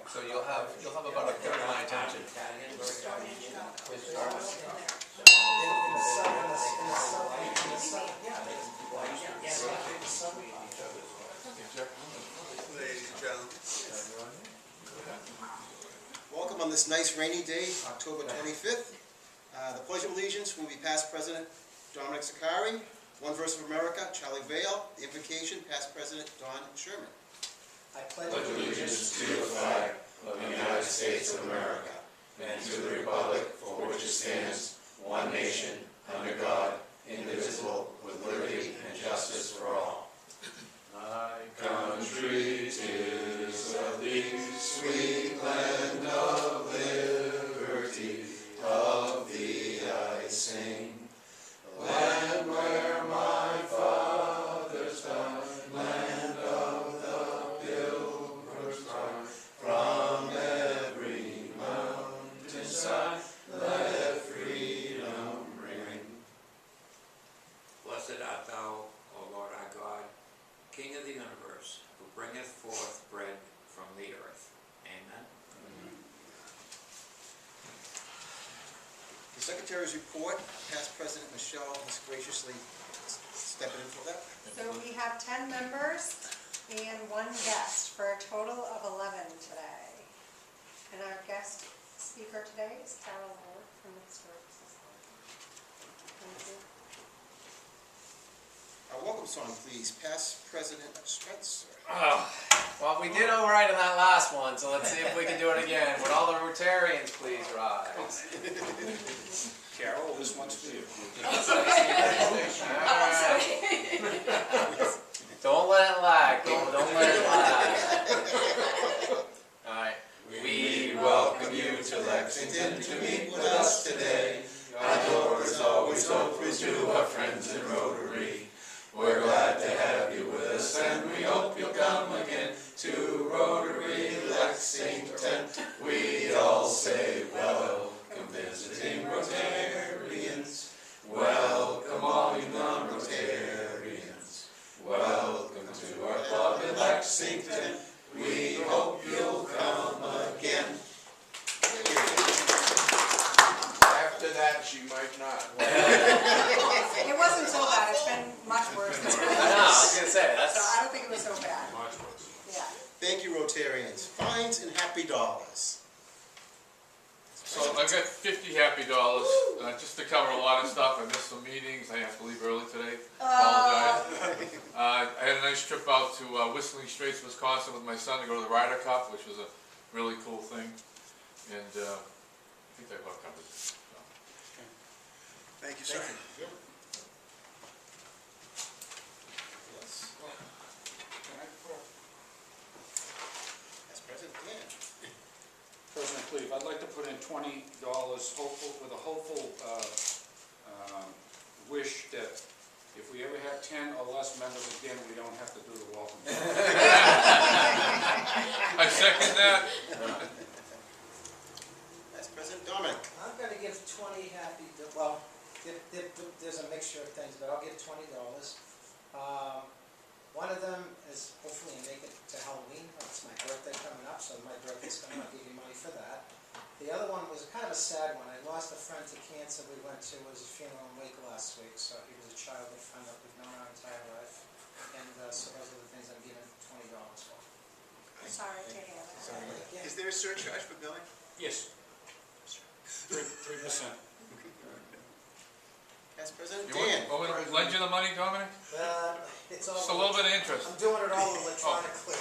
So you'll have about a third of my attention. Ladies and gentlemen, welcome on this nice rainy day, October 25th. The Pledge of Allegiance will be past President Dominic Sakari, One Verse of America, Charlie Vale. The invocation, past President Don Sherman. I pledge allegiance to the flag of the United States of America and to the republic for which it stands, one nation, under God, indivisible, with liberty and justice for all. My country is of thee, sweet land of liberty, of thee I sing. Land where my fathers died, land of the pilgrims pride, from every mountainside, let freedom ring. Blessed art thou, O Lord our God, King of the universe, who bringeth forth bread from the earth. Amen. The Secretary's report, past President Michelle has graciously stepped in for that. So we have 10 members and 1 guest for a total of 11 today. And our guest speaker today is Carol Howard from the Historic Society. Thank you. Our welcome song, please, past President Spencer. Well, we did all right on that last one, so let's see if we can do it again. Would all the Rotarians please rise? Carol, this one's for you. Don't let it lag, don't let it lag. Alright. We welcome you to Lexington to meet with us today. Our door is always open to our friends in Rotary. We're glad to have you with us, and we hope you'll come again to Rotary Lexington. We all say welcome visiting Rotarians. Welcome all you non-Rotarians. Welcome to our club in Lexington. We hope you'll come again. After that, she might not. It wasn't so bad, it's been much worse. I know, I was going to say, So that's... I don't think it was so bad. Much worse. Yeah. Thank you, Rotarians. Fines and happy dollars. So I've got 50 happy dollars, just to cover a lot of stuff. I missed some meetings, I have to leave early today, apologize. I had a nice trip out to Whistling Straits, Wisconsin with my son to go to the Ryder Cup, which was a really cool thing. And I think that about covers it. So. Thank you, sir. Yes. Past President Dan. President Cleve, I'd like to put in $20, hopeful, with a hopeful wish that if we ever have 10 or less members again, we don't have to do the welcome. I second that. Past President Dominic. I'm going to give 20 happy, well, there's a mixture of things, but I'll give $20. One of them is hopefully make it to Halloween. It's my birthday coming up, so my birthday's coming up, I'll give you money for that. The other one was kind of a sad one. I lost a friend to cancer we went to. It was a funeral in Wake last week, so he was a childhood friend that we've known our entire life. And so those are the things I'm giving $20 for. Sorry to hear that. Is there a surcharge for billing? Yes. 3%. Past President You Dan. want me to lend you the money, Dominic? It's all. Just a little bit of interest. I'm doing it all electronically.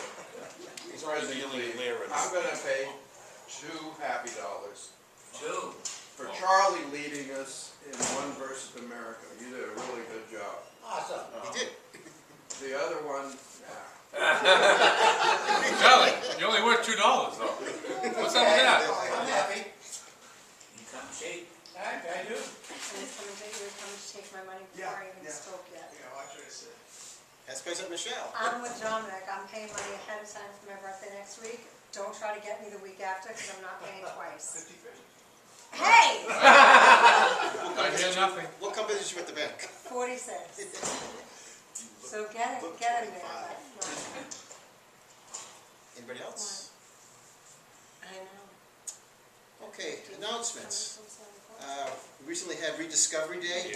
It's really lyrics. I'm gonna pay 2 happy dollars. 2. For Charlie leading us in One Verse of America. You did a really good job. Awesome. He did. The other one, Charlie, you only worth $2 though. What's up with that? I'm happy. You come cheap. I do. And it's coming to you, coming to take my money before I even spoke yet. Past President Michelle. I'm with Dominic, I'm paying money ahead of time for my birthday next week. Don't try to get me the week after, because I'm not paying twice. Hey! I hear nothing. What company is you at the bank? 46. So get in there. Anybody else? Announcements. We recently had Rediscovery Day.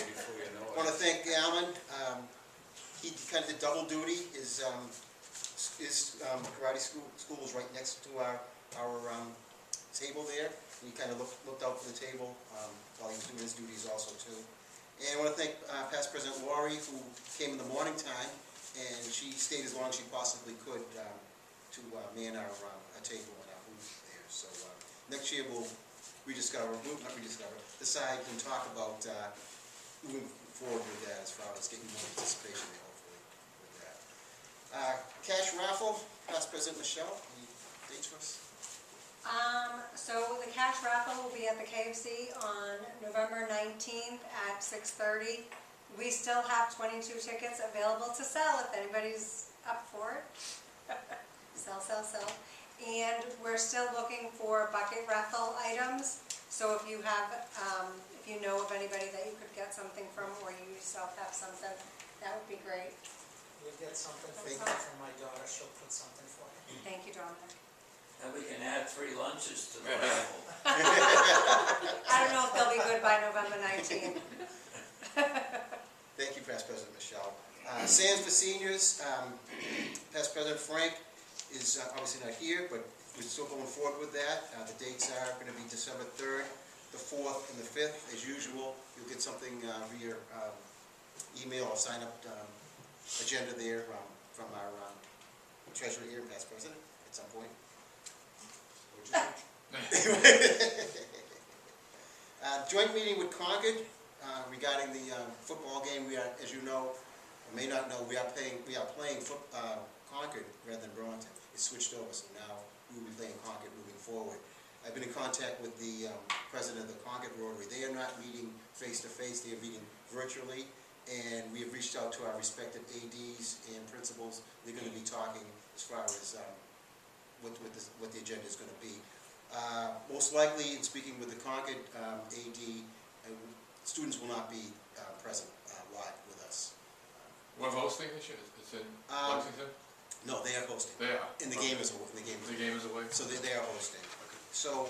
Want to thank Alan. He kind of did double duty. His karate school was right next to our table there. He kind of looked out for the table while he was doing his duties also too. And I want to thank past President Laurie, who came in the morning time, and she stayed as long as she possibly could to man our table and our booth there. So next year we'll decide and talk about moving forward with that as far as getting more participation there, hopefully, with that. Cash raffle, past President Michelle, any dates for us? So the cash raffle will be at the KFC on November 19th at 6:30. We still have 22 tickets available to sell if anybody's up for it. Sell. And we're still looking for bucket raffle items. So if you have, if you know of anybody that you could get something from, or you yourself have something, that would be great. You'll get something Thank from you. my daughter, she'll put something for you. Thank you, Dominic. And we can add 3 lunches to the raffle. I don't know if they'll be good by November 19th. Thank you, past President Michelle. Sands for Seniors, past President Frank is obviously not here, but we're still going forward with that. The dates are going to be December 3rd, the 4th, and the 5th. As usual, you'll get something via email or sign-up agenda there from our treasurer here, past president, at some point. Joint meeting with Concord regarding the football game. We are, as you know, or may not know, we are playing Concord rather than Burlington. It's switched over, so now we will be playing Concord moving forward. I've been in contact with the president of the Concord Rotary. They are not meeting face-to-face, they are meeting virtually, and we have reached out to our respective ADs and principals. They're going to be talking as far as what the agenda is going to be. Most likely, in speaking with the Concord AD, students will not be present live with us. We're hosting this year, it's in Lexington? No, they are hosting. They are. And the game is away. The game is away? So they are hosting. So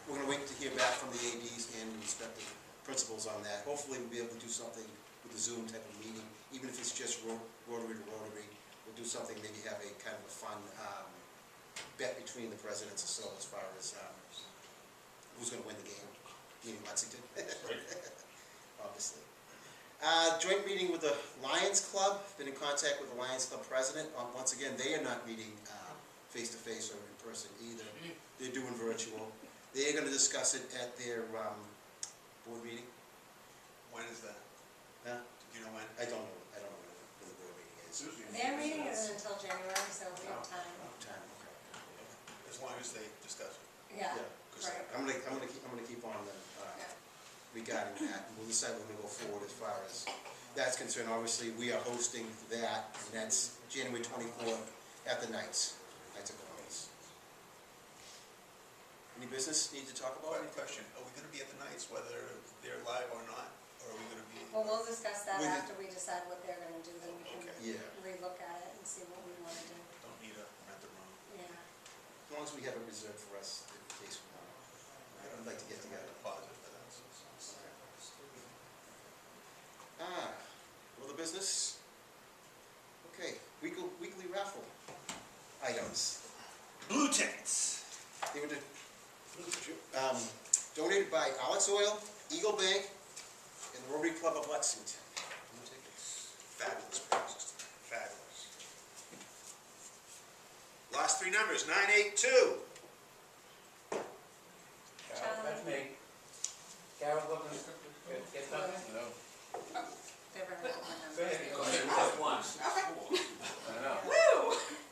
we're going to wait to hear back from the ADs and the respective principals on that. Hopefully we'll be able to do something with the Zoom type of meeting, even if it's just Rotary to Rotary. We'll do something, maybe have a kind of a fun bet between the presidents or so as far as who's going to win the game, meaning Lexington, obviously. Joint meeting with the Lions Club. Been in contact with the Lions Club president. Once again, they are not meeting face-to-face or in person either. They're doing virtual. They're going to discuss it at their board meeting. When is that? Huh? Do you know when? I don't know when the board meeting is. Their meeting isn't until January, so we have time. Time, okay. As long as they discuss it. Yeah, Yeah. right. I'm gonna keep on them regarding that, and we'll decide we're gonna go forward as far as that's concerned. Obviously, we are hosting that, and that's January 24th at the Knights of Columbus. Any business need to talk about? One question, are we gonna be at the Knights, whether they're live or not, or are we gonna be? Well, we'll discuss that We- after we decide what they're gonna do, then we can Yeah, relook at it and see what we wanna do. Don't need a rented room. Yeah. as long as we have it reserved for us in case we want. I'd like to get together. Deposit for that. Other business? Okay, weekly raffle items. Blue tickets. They were donated by Alex Oil, Eagle Bank, and the Rotary Club of Lexington. Blue tickets. Fabulous prizes, fabulous. Last 3 numbers, 982. That's me. Carol, looking, get something? No. They're very good. Go ahead. Just once. I know.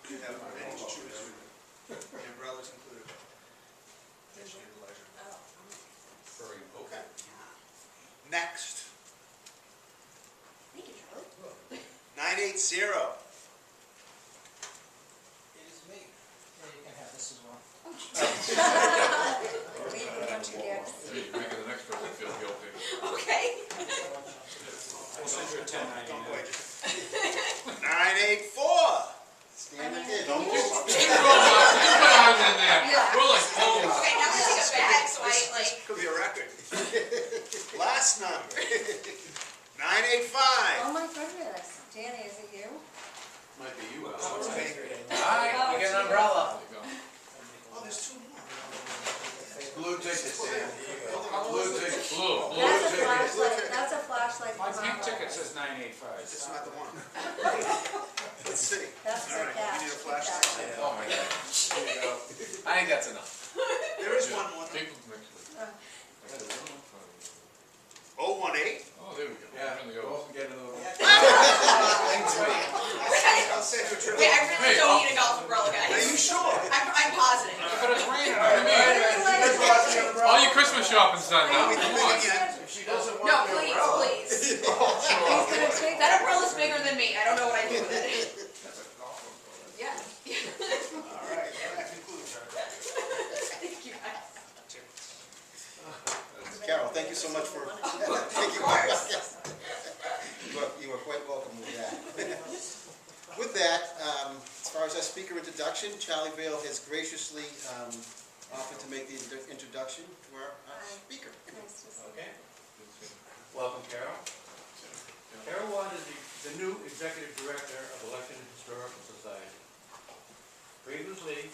You have many to choose from. The umbrellas included. At your leisure. Okay. Next. Thank you, Charlie. 980. It is me. Yeah, you can have this as well. Leave a bunch of gifts. Making the next person feel guilty. Okay. We'll send you a 1099. Don't wait. 984. Stand it in. Can you Keep going, Mark. Keep your eyes in there. Yeah. We're like, oh. Okay, now I take a bag, so I like number. 985. Oh my goodness. Danny, is it you? Might be you, Al. Alright, we get an umbrella. There you go. Oh, there's two more. Blue tickets, Dan. Blue tickets. Blue. That's a flashlight, that's a flashlight. My from pink our- ticket says 985. It's not the one. Let's see. That's All the right, cash. we need a flashlight. Oh my god. There you go. I think that's enough. There is one more. People make sure. Oh. I got another one for you. 018. Oh, there we go. Yeah, We're in the go O's. off and get another one. I'll send you a trip. Wait, I really Hey, don't need a golf umbrella, Are guys. you sure? I'm positive. But it's raining. All your Christmas shopping's done now. We Come can on. think again. If she doesn't want No, the please, umbrella. please. He's gonna take That umbrella's bigger than me. I don't know what I do with it. That's a golf umbrella. Yeah. All right, that concludes our. Thank you, guys. Carol, thank you so much for. Thank you. You are quite welcome with that. With that, as far as our speaker introduction, Charlie Vale has graciously offered to make the introduction to our speaker. Nice to see you. Okay. Welcome, Carol. Carol Ward is the new Executive Director of the Lexington Historical Society. Previously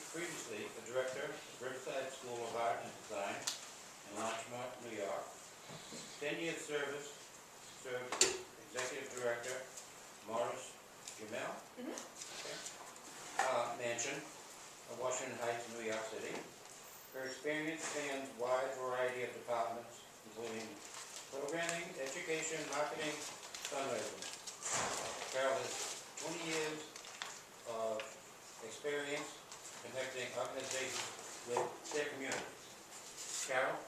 the Director of Riverside School of Art and Design in Larchmont, New York. 10 years service, served as Executive Director, Morris Jamel. Mansion of Washington Heights, New York City. Her experience spans a wide variety of departments, including programming, education, marketing, fundraising. Carol has 20 years of experience connecting organizations with their communities. Carol?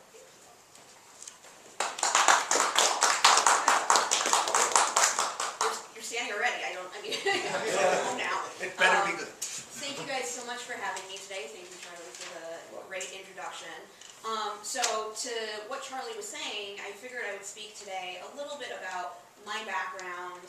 You're standing already. I mean, I'm now. It better be good. Thank you guys so much for having me today. Thank you, Charlie, for the great introduction. So to what Charlie was saying, I figured I would speak today a little bit about my background,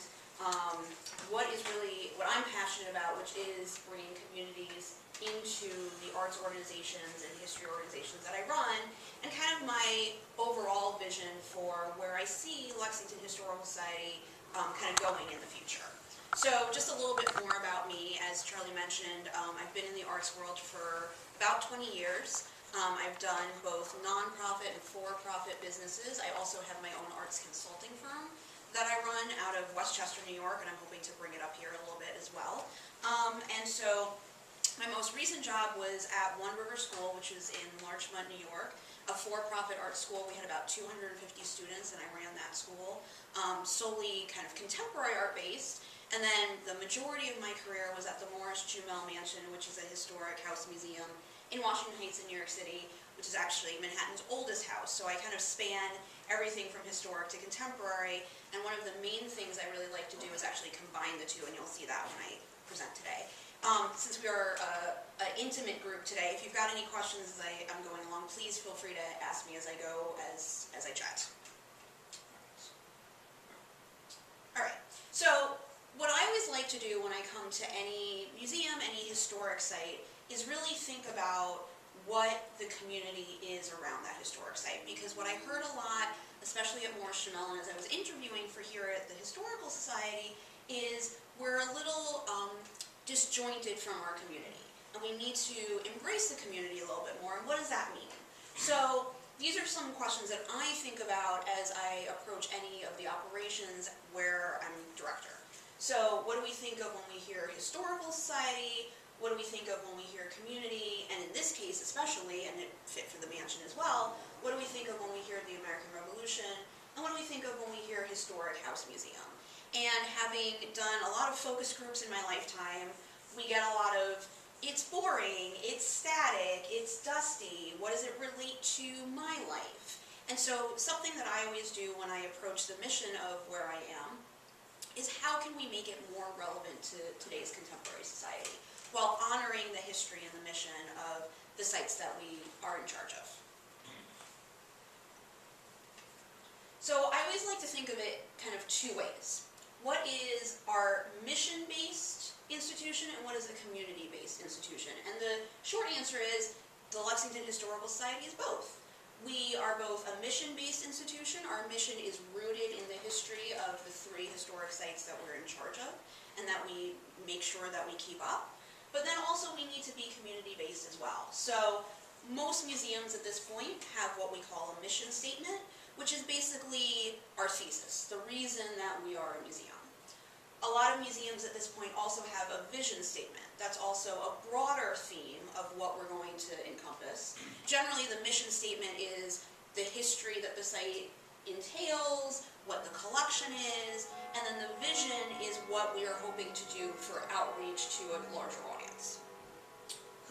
what I'm passionate about, which is bringing communities into the arts organizations and history organizations that I run, and kind of my overall vision for where I see Lexington Historical Society kind of going in the future. So just a little bit more about me. As Charlie mentioned, I've been in the arts world for about 20 years. I've done both nonprofit and for-profit businesses. I also have my own arts consulting firm that I run out of Westchester, New York, and I'm hoping to bring it up here a little bit as well. And so my most recent job was at One River School, which is in Larchmont, New York, a for-profit art school. We had about 250 students, and I ran that school, solely kind of contemporary art based. And then the majority of my career was at the Morris Jamel Mansion, which is a historic house museum in Washington Heights in New York City, which is actually Manhattan's oldest house. So I kind of span everything from historic to contemporary. And one of the main things I really like to do is actually combine the two, and you'll see that when I present today. Since we are an intimate group today, if you've got any questions as I'm going along, please feel free to ask me as I go, as I chat. All right, so what I always like to do when I come to any museum, any historic site, is really think about what the community is around that historic site. Because what I heard a lot, especially at Morris Jamel, and as I was interviewing for here at the Historical Society, is we're a little disjointed from our community. And we need to embrace the community a little bit more. And what does that mean? So these are some questions that I think about as I approach any of the operations where I'm director. So what do we think of when we hear Historical Society? What do we think of when we hear community? And in this case especially, and it fit for the mansion as well, what do we think of when we hear the American Revolution? And what do we think of when we hear Historic House Museum? And having done a lot of focus groups in my lifetime, we get a lot of, it's boring, it's static, it's dusty, what does it relate to my life? And so something that I always do when I approach the mission of where I am is how can we make it more relevant to today's contemporary society while honoring the history and the mission of the sites that we are in charge of. So I always like to think of it kind of two ways. What is our mission-based institution and what is a community-based institution? And the short answer is the Lexington Historical Society is both. We are both a mission-based institution. Our mission is rooted in the history of the 3 historic sites that we're in charge of, and that we make sure that we keep up. But then also we need to be community-based as well. So most museums at this point have what we call a mission statement, which is basically our thesis, the reason that we are a museum. A lot of museums at this point also have a vision statement. That's also a broader theme of what we're going to encompass. Generally, the mission statement is the history that the site entails, what the collection is, and then the vision is what we are hoping to do for outreach to a larger audience.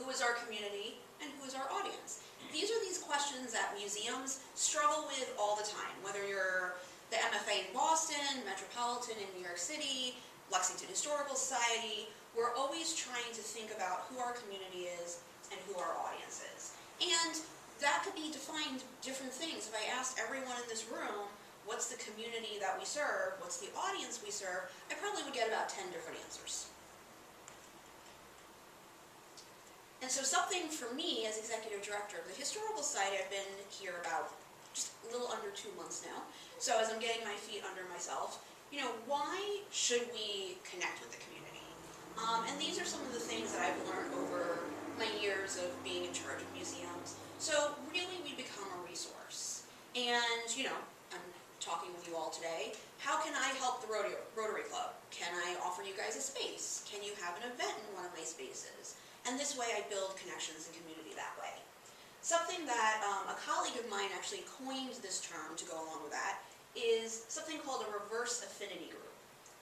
Who is our community and who is our audience? These are these questions that museums struggle with all the time, whether you're the MFA in Boston, Metropolitan in New York City, Lexington Historical Society. We're always trying to think about who our community is and who our audience is. And that could be defined different things. If I asked everyone in this room, what's the community that we serve, what's the audience we serve, I probably would get about 10 different answers. And so something for me as executive director of the Historical Society, I've been here about just a little under 2 months now. So as I'm getting my feet under myself, why should we connect with the community? And these are some of the things that I've learned over my years of being in charge of museums. So really we become a resource. And, I'm talking with you all today. How can I help the Rotary Club? Can I offer you guys a space? Can you have an event in one of my spaces? And this way I build connections and community that way. Something that a colleague of mine actually coined this term to go along with that is something called a reverse affinity group.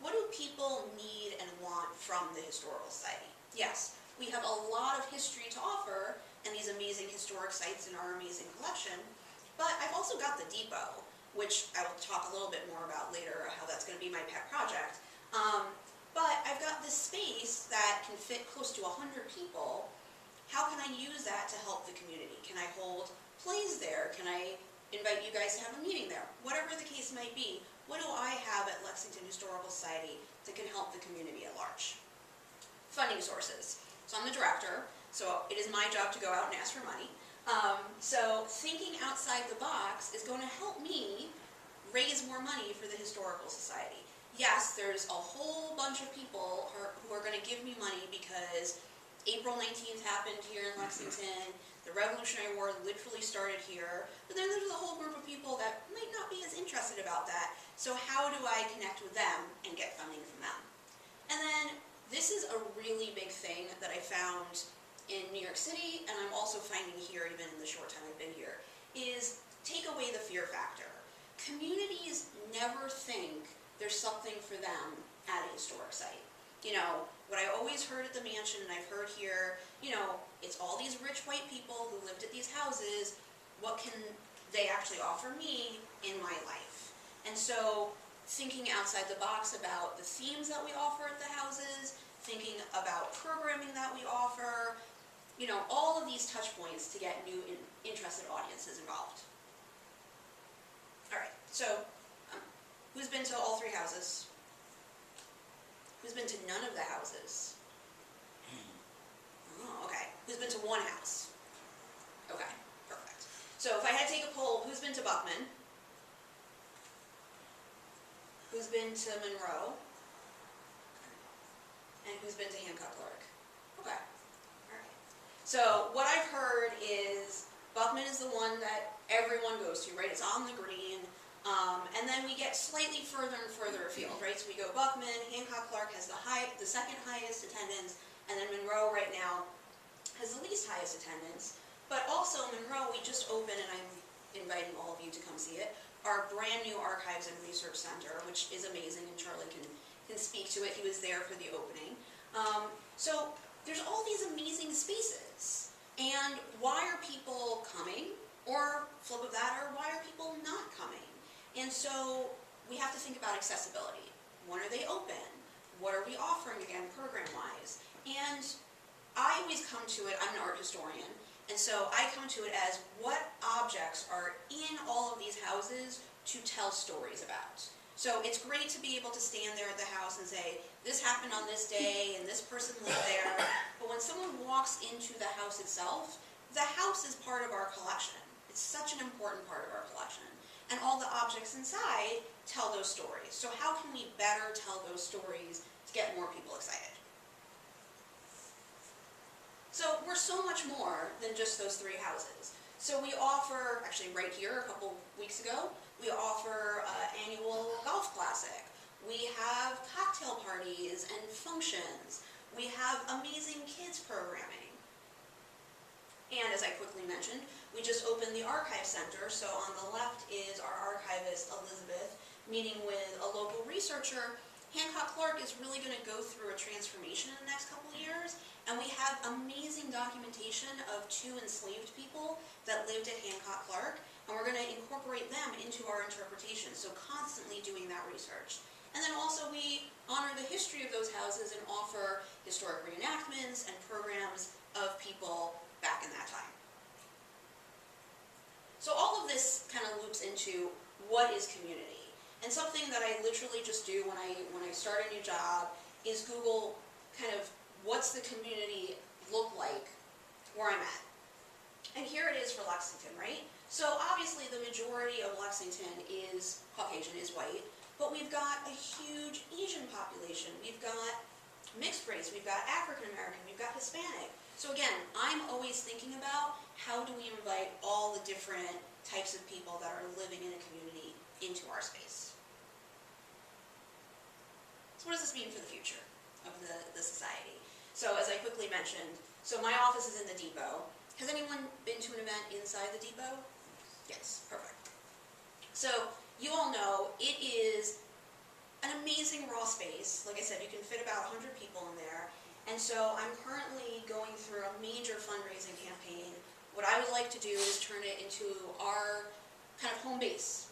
What do people need and want from the Historical Society? Yes, we have a lot of history to offer and these amazing historic sites in our amazing collection, but I've also got the depot, which I will talk a little bit more about later, how that's going to be my pet project. But I've got this space that can fit close to 100 people. How can I use that to help the community? Can I hold plays there? Can I invite you guys to have a meeting there? Whatever the case might be, what do I have at Lexington Historical Society that can help the community at large? Funding sources. So I'm the director, so it is my job to go out and ask for money. So thinking outside the box is going to help me raise more money for the Historical Society. Yes, there's a whole bunch of people who are going to give me money because April 19th happened here in Lexington, the Revolutionary War literally started here, but then there's a whole group of people that might not be as interested about that, so how do I connect with them and get funding from them? And then, this is a really big thing that I found in New York City, and I'm also finding here even in the short time I've been here, is take away the fear factor. Communities never think there's something for them at a historic site. What I always heard at the mansion, and I've heard here, it's all these rich white people who lived at these houses. What can they actually offer me in my life? And so thinking outside the box about the themes that we offer at the houses, thinking about programming that we offer, all of these touch points to get new interested audiences involved. All right, so who's been to all 3 houses? Who's been to none of the houses? Oh, okay. Who's been to 1 house? Okay, perfect. So if I had to take a poll, who's been to Buckman? Who's been to Monroe? And who's been to Hancock Clark? Okay, all right. So what I've heard is Buckman is the one that everyone goes to, right? It's on the green. And then we get slightly further and further afield, right? So we go Buckman, Hancock Clark has the second highest attendance, and then Monroe right now has the least highest attendance. But also Monroe, we just opened, and I'm inviting all of you to come see it, our brand new Archives and Research Center, which is amazing, and Charlie can speak to it. He was there for the opening. So there's all these amazing spaces. And why are people coming? Or flip of that, or why are people not coming? And so we have to think about accessibility. When are they open? What are we offering, again, program-wise? And I always come to it, I'm an art historian, and so I come to it as what objects are in all of these houses to tell stories about. So it's great to be able to stand there at the house and say, this happened on this day, and this person lived there. But when someone walks into the house itself, the house is part of our collection. It's such an important part of our collection. And all the objects inside tell those stories. So how can we better tell those stories to get more people excited? So we're so much more than just those 3 houses. So we offer, actually right here a couple weeks ago, we offer an annual golf classic. We have cocktail parties and functions. We have amazing kids programming. And as I quickly mentioned, we just opened the Archive Center, so on the left is our archivist, Elizabeth, meeting with a local researcher. Hancock Clark is really going to go through a transformation in the next couple of years, and we have amazing documentation of 2 enslaved people that lived at Hancock Clark, and we're going to incorporate them into our interpretation, so constantly doing that research. And then also we honor the history of those houses and offer historic reenactments and programs of people back in that time. So all of this kind of loops into what is community. And something that I literally just do when I start a new job is Google kind of what's the community look like where I'm at. And here it is for Lexington, right? So obviously the majority of Lexington is Caucasian, is white, but we've got a huge Asian population. We've got mixed race, we've got African American, we've got Hispanic. So again, I'm always thinking about how do we invite all the different types of people that are living in a community into our space. So what does this mean for the future of the society? So as I quickly mentioned, so my office is in the depot. Has anyone been to an event inside the depot? Yes, perfect. So you all know it is an amazing raw space. Like I said, you can fit about 100 people in there. And so I'm currently going through a major fundraising campaign. What I would like to do is turn it into our kind of home base.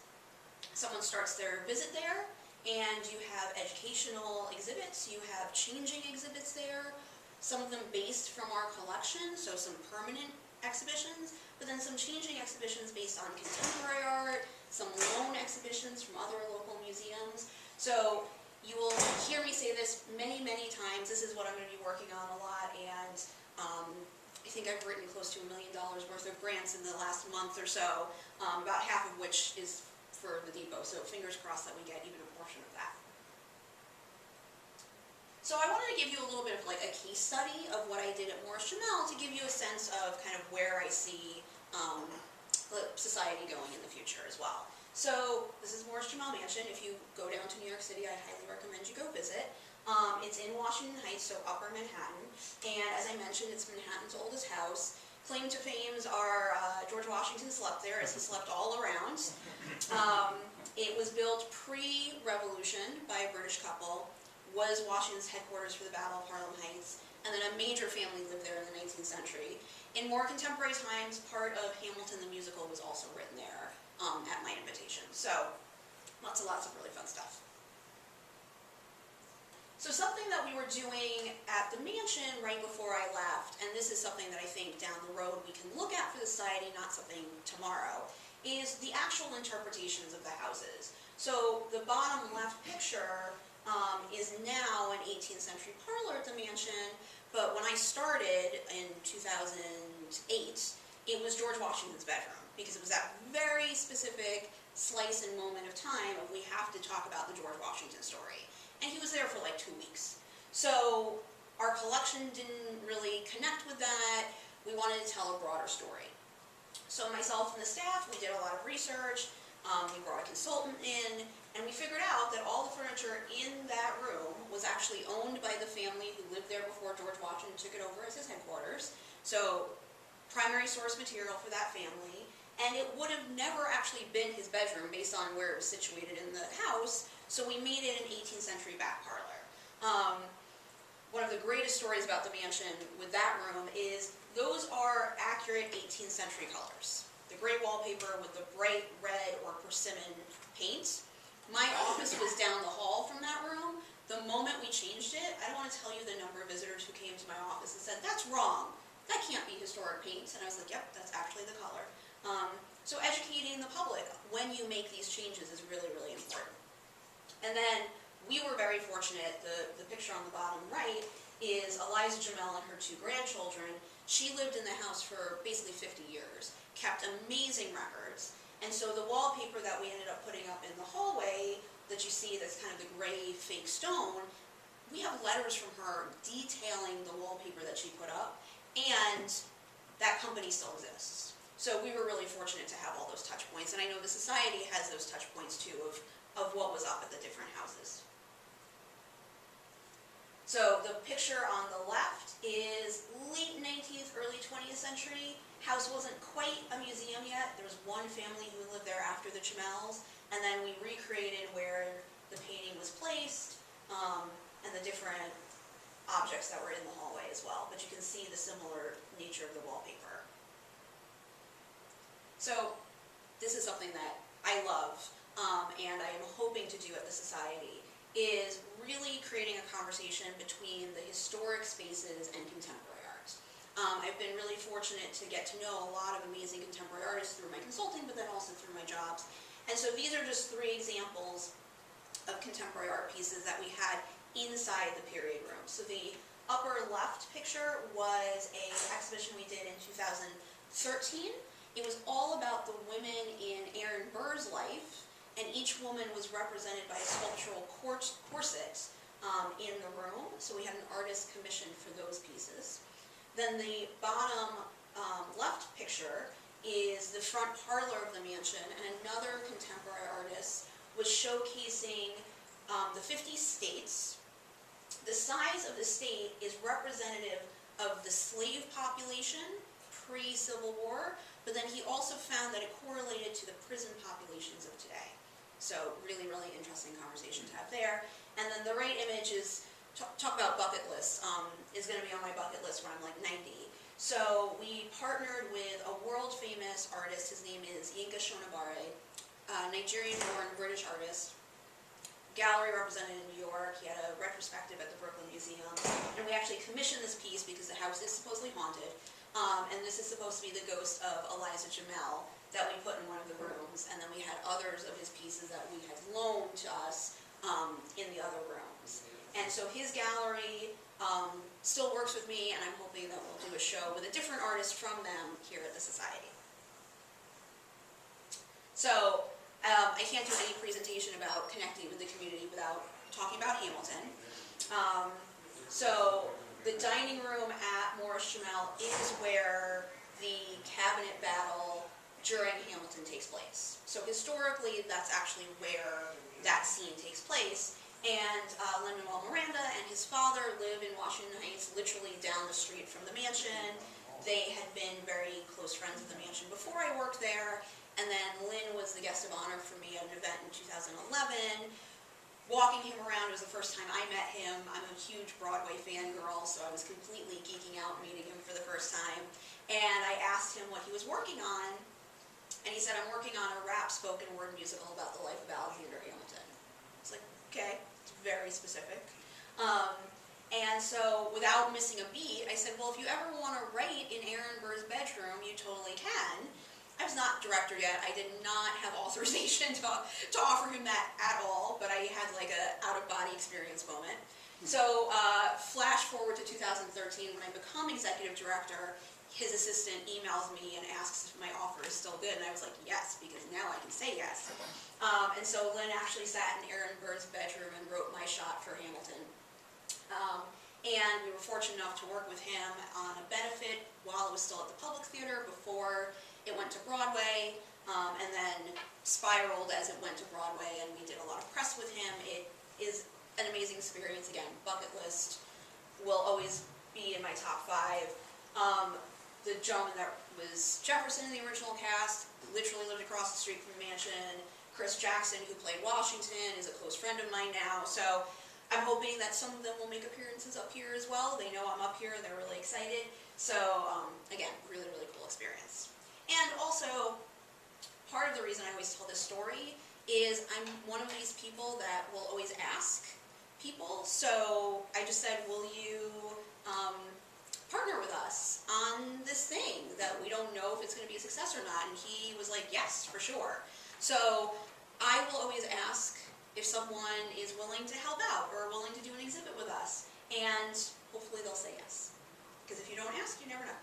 Someone starts their visit there, and you have educational exhibits, you have changing exhibits there, some of them based from our collection, so some permanent exhibitions, but then some changing exhibitions based on contemporary art, some loan exhibitions from other local museums. So you will hear me say this many, many times. This is what I'm going to be working on a lot, and I think I've written close to $1 million worth of grants in the last month or so, about half of which is for the depot, so fingers crossed that we get even a portion of that. So I wanted to give you a little bit of like a case study of what I did at Morris Jamel to give you a sense of kind of where I see the society going in the future as well. So this is Morris Jamel Mansion. If you go down to New York City, I highly recommend you go visit. It's in Washington Heights, so Upper Manhattan, and as I mentioned, it's Manhattan's oldest house. Claim to fames are George Washington slept there, as he slept all around. It was built pre-revolution by a British couple, was Washington's headquarters for the Battle of Harlem Heights, and then a major family lived there in the 19th century. In more contemporary times, part of Hamilton the musical was also written there at my invitation. So lots and lots of really fun stuff. So something that we were doing at the mansion right before I left, and this is something that I think down the road we can look at for the society, not something tomorrow, is the actual interpretations of the houses. So the bottom left picture is now an 18th century parlor at the mansion, but when I started in 2008, it was George Washington's bedroom, because it was that very specific slice and moment of time of we have to talk about the George Washington story. And he was there for like 2 weeks. So our collection didn't really connect with that. We wanted to tell a broader story. So myself and the staff, we did a lot of research. We brought a consultant in, and we figured out that all the furniture in that room was actually owned by the family who lived there before George Washington took it over as his headquarters. So primary source material for that family. And it would have never actually been his bedroom based on where it was situated in the house. So we made it an 18th century back parlor. One of the greatest stories about the mansion with that room is those are accurate 18th century colors. The gray wallpaper with the bright red or persimmon paint. My office was down the hall from that room. The moment we changed it, I don't want to tell you the number of visitors who came to my office and said, "That's wrong. That can't be historic paint." And I was like, "Yep, that's actually the color." So educating the public when you make these changes is really, really important. And then we were very fortunate. The picture on the bottom right is Eliza Jamel and her 2 grandchildren. She lived in the house for basically 50 years. kept amazing records. And so the wallpaper that we ended up putting up in the hallway that you see, that's kind of the gray fake stone, we have letters from her detailing the wallpaper that she put up, and that company still exists. So we were really fortunate to have all those touch points, and I know the society has those touch points too of what was up at the different houses. So the picture on the left is late 19th, early 20th century. House wasn't quite a museum yet. There was one family who lived there after the Chamels, and then we recreated where the painting was placed, and the different objects that were in the hallway as well. But you can see the similar nature of the wallpaper. So this is something that I love, and I am hoping to do at the Society, is really creating a conversation between the historic spaces and contemporary art. I've been really fortunate to get to know a lot of amazing contemporary artists through my consulting, but then also through my jobs. And so these are just 3 examples of contemporary art pieces that we had inside the period room. So the upper left picture was an exhibition we did in 2013. It was all about the women in Aaron Burr's life, and each woman was represented by a sculptural corset in the room. So we had an artist commissioned for those pieces. Then the bottom left picture is the front parlor of the mansion, and another contemporary artist was showcasing the 50 states. The size of the state is representative of the slave population pre-Civil War, but then he also found that it correlated to the prison populations of today. So really, really interesting conversation to have there. And then the right image is, talk about bucket lists, is going to be on my bucket list when I'm like 90. So we partnered with a world famous artist. His name is Yinka Shonibare, Nigerian-born British artist. Gallery represented in New York. He had a retrospective at the Brooklyn Museum. And we actually commissioned this piece because the house is supposedly haunted. And this is supposed to be the ghost of Eliza Jamel that we put in one of the rooms. And then we had others of his pieces that we had loaned to us in the other rooms. And so his gallery still works with me, and I'm hoping that we'll do a show with a different artist from them here at the Society. So I can't do any presentation about connecting with the community without talking about Hamilton. So the dining room at Morris Jamel is where the cabinet battle during Hamilton takes place. So historically, that's actually where that scene takes place. And Lin-Manuel Miranda and his father live in Washington Heights, literally down the street from the mansion. They had been very close friends with the mansion before I worked there. And then Lynn was the guest of honor for me at an event in 2011. Walking him around was the first time I met him. I'm a huge Broadway fangirl, so I was completely geeking out meeting him for the first time. And I asked him what he was working on, and he said, I'm working on a rap spoken word musical about the life of Alexander Hamilton. I was like, okay, it's very specific. And so without missing a beat, I said, well, if you ever want to write in Aaron Burr's bedroom, you totally can. I was not director yet. I did not have authorization to offer him that at all, but I had like a out-of-body experience moment. So flash forward to 2013, when I become executive director, his assistant emails me and asks if my offer is still good, and I was like, yes, because now I can say yes. And so Lynn actually sat in Aaron Burr's bedroom and wrote my shot for Hamilton. And we were fortunate enough to work with him on a benefit while it was still at the Public Theater before it went to Broadway, and then spiraled as it went to Broadway, and we did a lot of press with him. It is an amazing experience. Again, bucket list will always be in my top 5. The gentleman that was Jefferson in the original cast literally lived across the street from the mansion. Chris Jackson, who played Washington, is a close friend of mine now. So I'm hoping that some of them will make appearances up here as well. They know I'm up here, and they're really excited. So again, really, really cool experience. And also, part of the reason I always tell this story is I'm one of these people that will always ask people. So I just said, will you partner with us on this thing that we don't know if it's going to be a success or not? And he was like, yes, for sure. So I will always ask if someone is willing to help out or willing to do an exhibit with us. And hopefully they'll say yes. Because if you don't ask, you never know.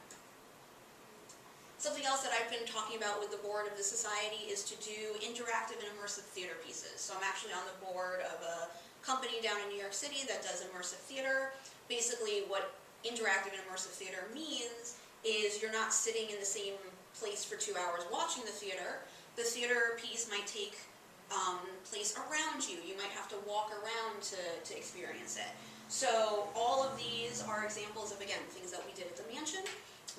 Something else that I've been talking about with the board of the society is to do interactive and immersive theater pieces. So I'm actually on the board of a company down in New York City that does immersive theater. Basically what interactive and immersive theater means is you're not sitting in the same place for 2 hours watching the theater. The theater piece might take place around you. You might have to walk around to experience it. So all of these are examples of, again, things that we did at the mansion.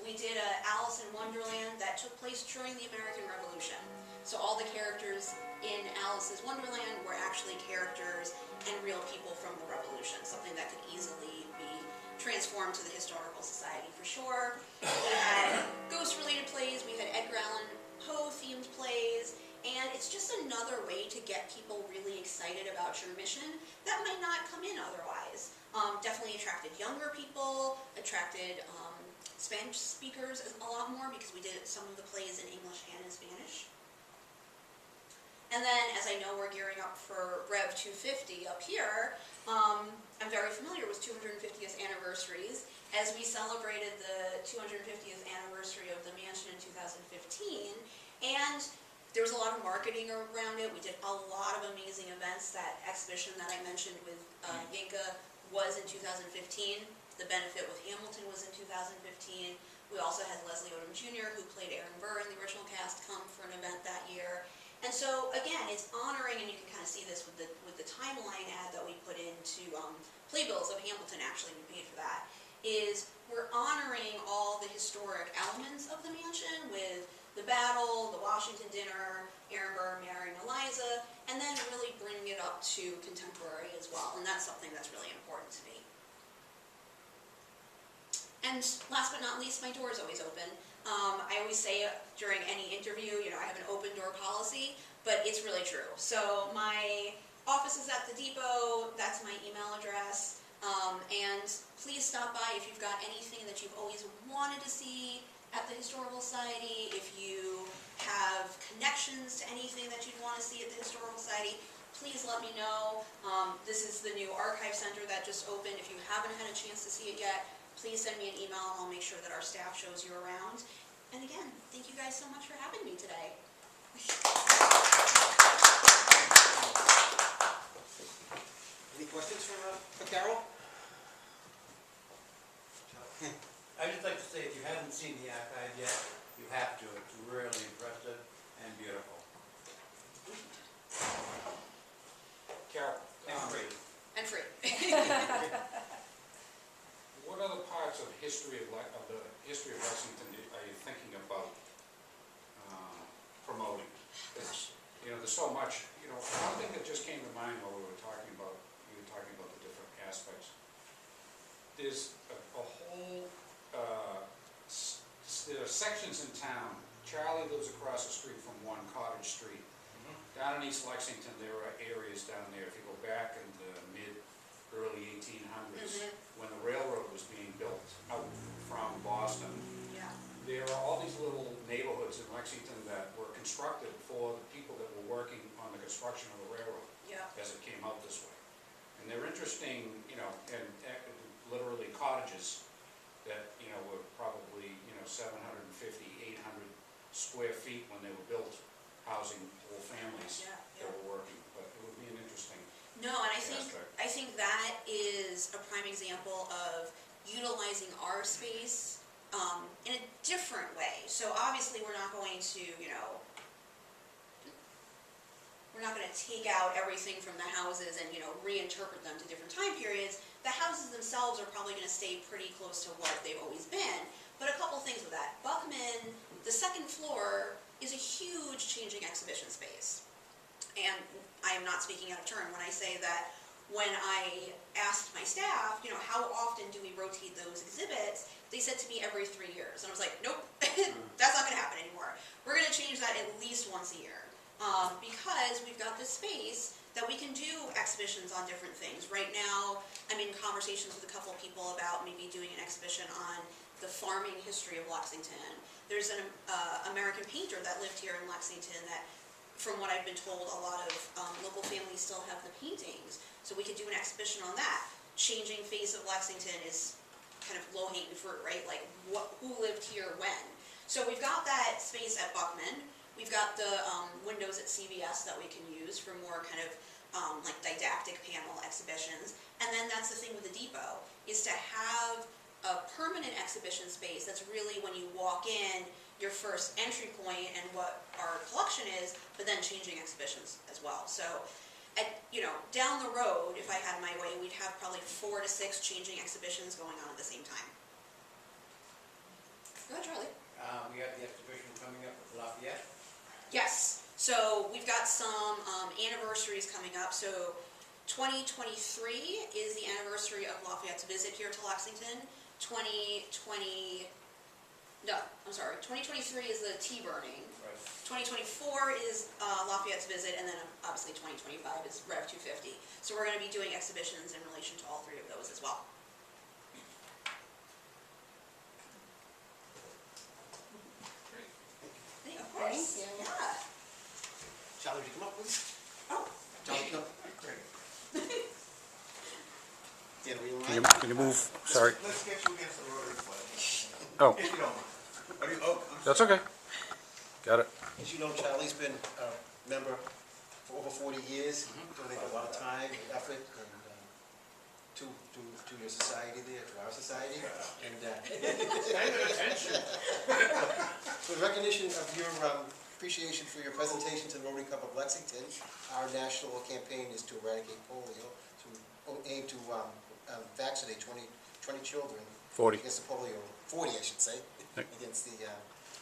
We did a Alice in Wonderland that took place during the American Revolution. So all the characters in Alice's Wonderland were actually characters and real people from the Revolution, something that could easily be transformed to the Historical Society for sure. We had ghost-related plays, we had Edgar Allan Poe-themed plays, and it's just another way to get people really excited about your mission that might not come in otherwise. Definitely attracted younger people, attracted Spanish speakers a lot more because we did some of the plays in English and in Spanish. And then, as I know we're gearing up for Rev 250 up here, I'm very familiar with 250th anniversaries. As we celebrated the 250th anniversary of the mansion in 2015, and there was a lot of marketing around it. We did a lot of amazing events. That exhibition that I mentioned with Yinka was in 2015. The Benefit with Hamilton was in 2015. We also had Leslie Odom Jr., who played Aaron Burr in the original cast, come for an event that year. And so, again, it's honoring, and you can kind of see this with the timeline ad that we put into Playbills of Hamilton, actually, we paid for that, is we're honoring all the historic elements of the mansion with the battle, the Washington dinner, Aaron Burr marrying Eliza, and then really bringing it up to contemporary as well. And that's something that's really important to me. And last but not least, my door is always open. I always say during any interview, I have an open door policy, but it's really true. So my office is at the depot, that's my email address, and please stop by if you've got anything that you've always wanted to see at the Historical Society, if you have connections to anything that you'd want to see at the Historical Society, please let me know. This is the new archive center that just opened. If you haven't had a chance to see it yet, please send me an email and I'll make sure that our staff shows you around. And again, thank you guys so much for having me today. Any questions for Carol? I'd just like to say, if you haven't seen the archive yet, you have to. It's really impressive and beautiful. Carol, And free. And free. what other parts of the history of Lexington are you thinking about promoting? There's so much. One thing that just came to mind while you were talking about the different aspects. There's a whole there are sections in town. Charlie lives across the street from one, Cottage Street. Down in East Lexington, there are areas down there. If you go back in the early 1800s, when the railroad was being built out from Boston, there are all these little neighborhoods in Lexington that were constructed for the people that were working on the construction of the railroad as it came out this way. And they're interesting, and literally cottages that, were probably, 750, 800 square feet when they were built, housing whole families that were working. But it would be an interesting No, and I aspect. think that is a prime example of utilizing our space in a different way. So obviously we're not going to, we're not going to take out everything from the houses and, reinterpret them to different time periods. The houses themselves are probably going to stay pretty close to what they've always been. But a couple things with that. Buckman, the second floor, is a huge changing exhibition space. And I am not speaking out of turn when I say that when I asked my staff, how often do we rotate those exhibits, they said to me every 3 years. And I was like, nope, that's not going to happen anymore. We're going to change that at least once a year. Because we've got this space that we can do exhibitions on different things. Right now, I'm in conversations with a couple of people about maybe doing an exhibition on the farming history of Lexington. There's an American painter that lived here in Lexington that, from what I've been told, a lot of local families still have the paintings. So we could do an exhibition on that. Changing face of Lexington is kind of low-hanging fruit, right? Like, who lived here when? So we've got that space at Buckman. We've got the windows at CVS that we can use for more kind of like didactic panel exhibitions. And then that's the thing with the depot, is to have a permanent exhibition space that's really, when you walk in, your first entry point and what our collection is, but then changing exhibitions as well. So, down the road, if I had my way, we'd have probably 4 to 6 changing exhibitions going on at the same time. Go ahead, Charlie. We have the exhibition coming up with Lafayette. Yes, so we've got some anniversaries coming up. So 2023 is the anniversary of Lafayette's visit here to Lexington. 2023 is the tea burning. Right. 2024 is Lafayette's visit, and then obviously 2025 is Rev 250. So we're going to be doing exhibitions in relation to all 3 of those as well. Hey, of course. Thank you. Yeah. Charlie, would you come up, please? Oh. Charlie, come. Dan, were you Can alive? you move, sorry. Let's get you against the Rotary flag, Oh, if you don't mind. I'm that's okay. Got it. As you know, Charlie's been a member for over 40 years, donated a lot of time, effort, and to your society there, to our society. And attention. so in recognition of your appreciation for your presentation to the Rotary Club of Lexington, our national campaign is to eradicate polio. So we aim to vaccinate 20 children 40. against the polio, 40 I should say, Yep. against the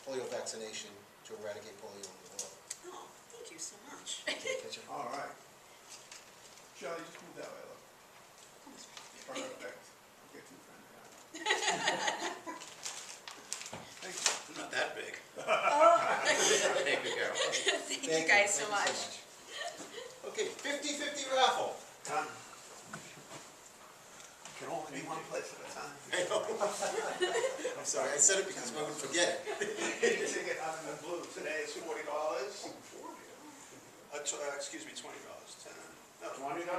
polio vaccination to eradicate polio in the world. Oh, thank you so much. Catch you. All right. Charlie, just move that way, look. Perfect. Get too friendly. Thank you. I'm not that big. Thank you, Carol. Thank you guys so much. Okay, 50-50 raffle. Done. Can only be one place at a time. I'm sorry, I said it because I would forget it. Your ticket out in the blue today is $40. Excuse me, $20. 10. No, $20. What did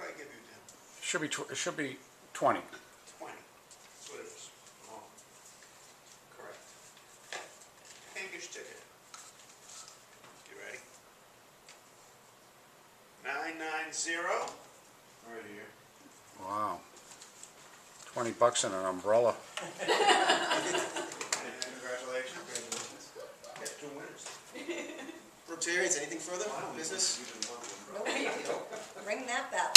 I give you, Dan? It should be 20. 20. That's what it is. Oh. Correct. Pinkish ticket. You ready? 990. Right here. Wow. $20 and an umbrella. And congratulations. Get 2 winners. Rotarians, anything further? Business? Ring that bell.